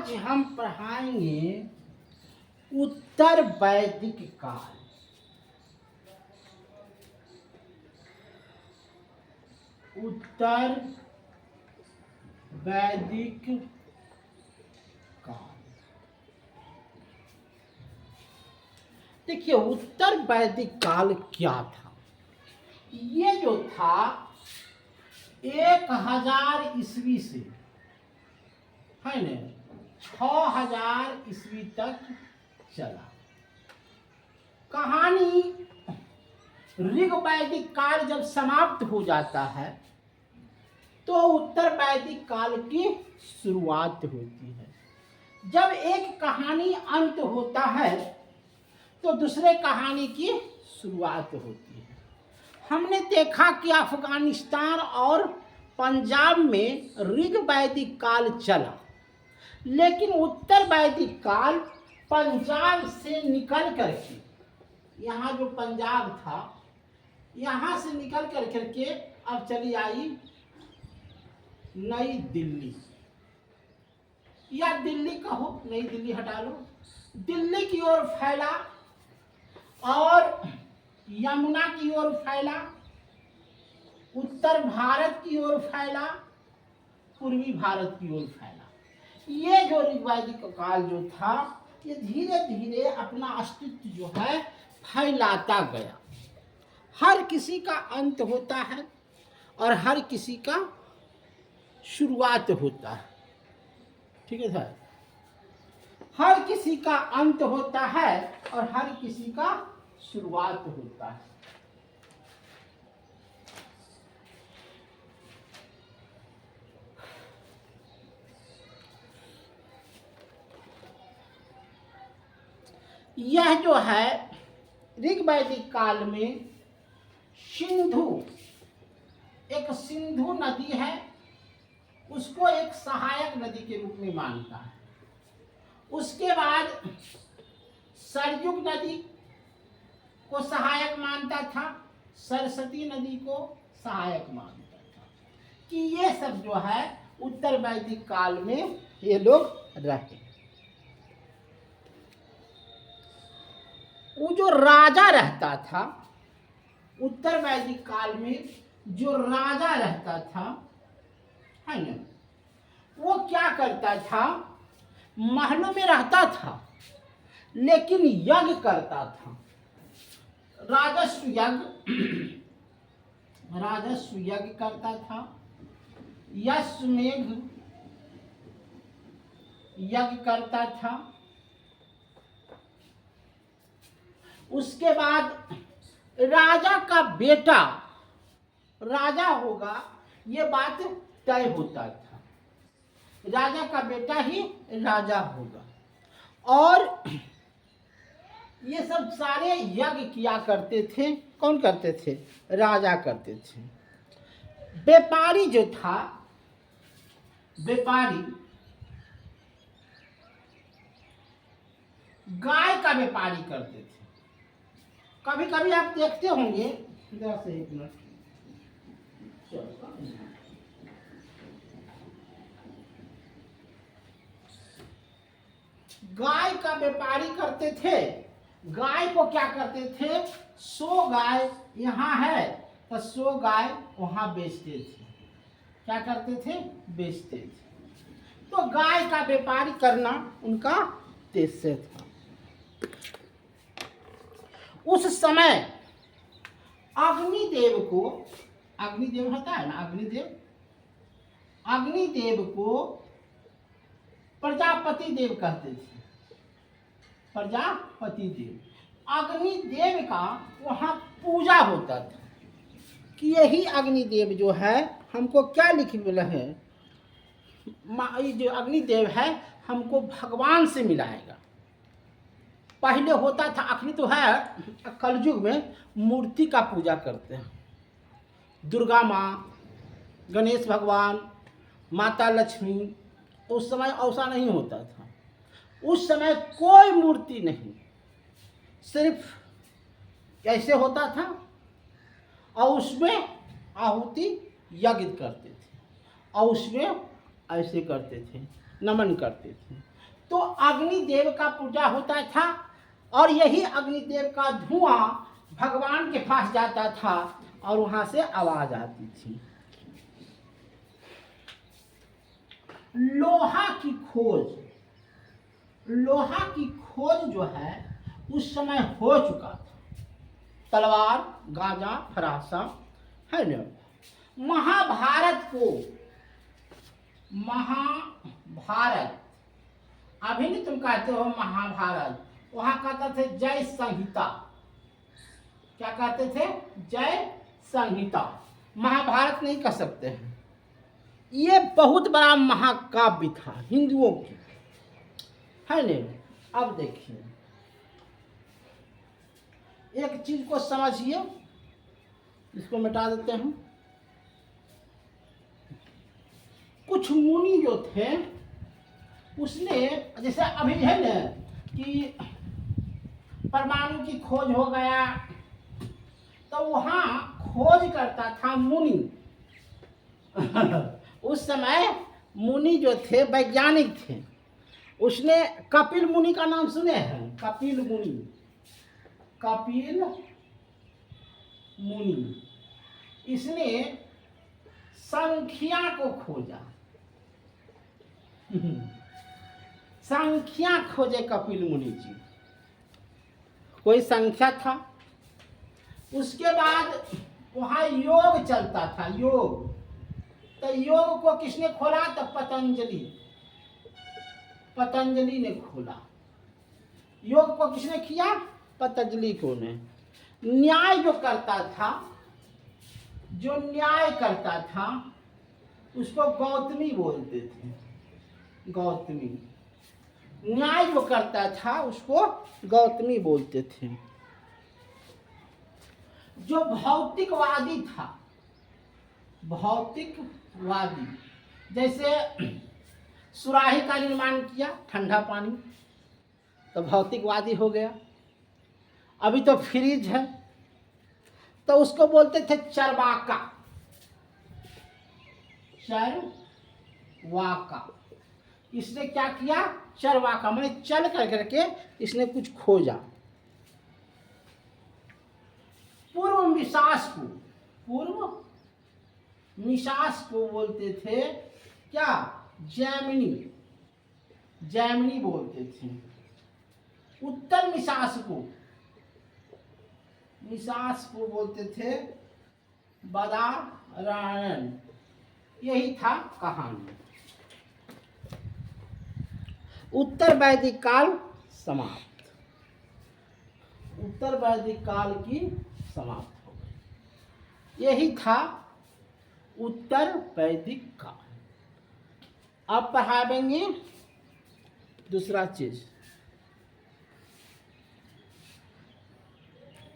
आज हम पढ़ाएंगे उत्तर वैदिक काल। उत्तर वैदिक काल। देखिए, उत्तर वैदिक काल क्या था। ये जो था 1000 ईस्वी से है न 6000 ईस्वी तक चला। कहानी ऋग वैदिक काल जब समाप्त हो जाता है तो उत्तर वैदिक काल की शुरुआत होती है। जब एक कहानी अंत होता है तो दूसरे कहानी की शुरुआत होती है। हमने देखा कि अफगानिस्तान और पंजाब में ऋग वैदिक काल चला, लेकिन उत्तर वैदिक काल पंजाब से निकल करके, यहाँ जो पंजाब था यहाँ से निकल करके अब चली आई नई दिल्ली, या दिल्ली कहो, नई दिल्ली हटा लो, दिल्ली की ओर फैला और यमुना की ओर फैला, उत्तर भारत की ओर फैला, पूर्वी भारत की ओर फैला। ये जो ऋग वैदिक काल जो था ये धीरे धीरे अपना अस्तित्व जो है फैलाता गया। हर किसी का अंत होता है और हर किसी का शुरुआत होता है। ठीक है सर, हर किसी का अंत होता है और हर किसी का शुरुआत होता है। यह जो है ऋग वैदिक काल में सिंधु, एक सिंधु नदी है, उसको एक सहायक नदी के रूप में मानता है। उसके बाद सरयुग नदी को सहायक मानता था, सरस्वती नदी को सहायक मानता था, कि ये सब जो है उत्तर वैदिक काल में ये लोग रहे। वो जो राजा रहता था उत्तर वैदिक काल में, जो राजा रहता था है ना, वो क्या करता था, महलों में रहता था लेकिन यज्ञ करता था। राजस्व यज्ञ करता था, अश्वमेध यज्ञ करता था। उसके बाद राजा का बेटा राजा होगा, ये बात तय होता था, राजा का बेटा ही राजा होगा। और ये सब सारे यज्ञ किया करते थे। कौन करते थे? राजा करते थे। व्यापारी जो था, व्यापारी गाय का व्यापारी करते थे। कभी कभी आप देखते होंगे, जरा से एक मिनट, गाय का व्यापारी करते थे। गाय को क्या करते थे, 100 गाय यहाँ है तो 100 गाय वहां बेचते थे। क्या करते थे? बेचते थे। तो गाय का व्यापारी करना उनका उद्देश्य था। उस समय अग्निदेव को, अग्निदेव होता है ना, अग्निदेव को प्रजापति देव कहते थे। प्रजापति देव, अग्निदेव का वहाँ पूजा होता था कि यही अग्निदेव जो है हमको क्या लिख मिला है, जो अग्निदेव है हमको भगवान से मिलाएगा। पहले होता था, अखनी तो है कलयुग में मूर्ति का पूजा करते हैं, दुर्गा माँ, गणेश भगवान, माता लक्ष्मी। तो उस समय ऐसा नहीं होता था। उस समय कोई मूर्ति नहीं, सिर्फ ऐसे होता था और उसमें आहुति यज्ञ करते थे और उसमें ऐसे करते थे। नमन करते थे। तो अग्निदेव का पूजा होता था और यही अग्निदेव का धुआं भगवान के पास जाता था और वहां से आवाज आती थी। लोहा की खोज, लोहा की खोज जो है उस समय हो चुका था। तलवार, गाजा, फरासा है न। महाभारत को, महाभारत अभी नहीं तुम कहते हो महाभारत, वहां कहते थे जय संहिता। क्या कहते थे? जय संहिता। महाभारत नहीं कह सकते हैं। ये बहुत बड़ा महाकाव्य था हिंदुओं की, है न। अब देखिए एक चीज को समझिए, इसको मिटा देते हैं। कुछ मुनि जो थे उसने, जैसे अभी है ना कि परमाणु की खोज हो गया, तो वहां खोज करता था मुनि। उस समय मुनि जो थे वैज्ञानिक थे। उसने कपिल मुनि का नाम सुने हैं? कपिल मुनि, कपिल मुनि, इसने संख्या को खोजा। संख्या खोजे कपिल मुनि जी। कोई संख्या था। उसके बाद वहां योग चलता था, योग। तो योग को किसने खोला? तो पतंजलि, पतंजलि ने खोला। योग को किसने किया? पतंजलि को ने। न्याय जो करता था, जो न्याय करता था उसको गौतमी बोलते थे, गौतमी। न्याय जो करता था उसको गौतमी बोलते थे। जो भौतिकवादी था, भौतिकवादी, जैसे सुराही का निर्माण किया, ठंडा पानी, तो भौतिकवादी हो गया। अभी तो फ्रिज है, तो उसको बोलते थे चरवाका, चरवाका। इसने क्या किया? चरवाका माने चल कर करके इसने कुछ खोजा। पूर्व मिशास को, पूर्व मिशास को बोलते थे क्या? जैमिनी, जैमिनी बोलते थे। उत्तर मिशास को, मिशास को बोलते थे बादरायण। यही था कहानी। उत्तर वैदिक काल समाप्त, उत्तर वैदिक काल की समाप्त हो गई। यही था उत्तर वैदिक काल। अब पढ़ाएंगे दूसरा चीज।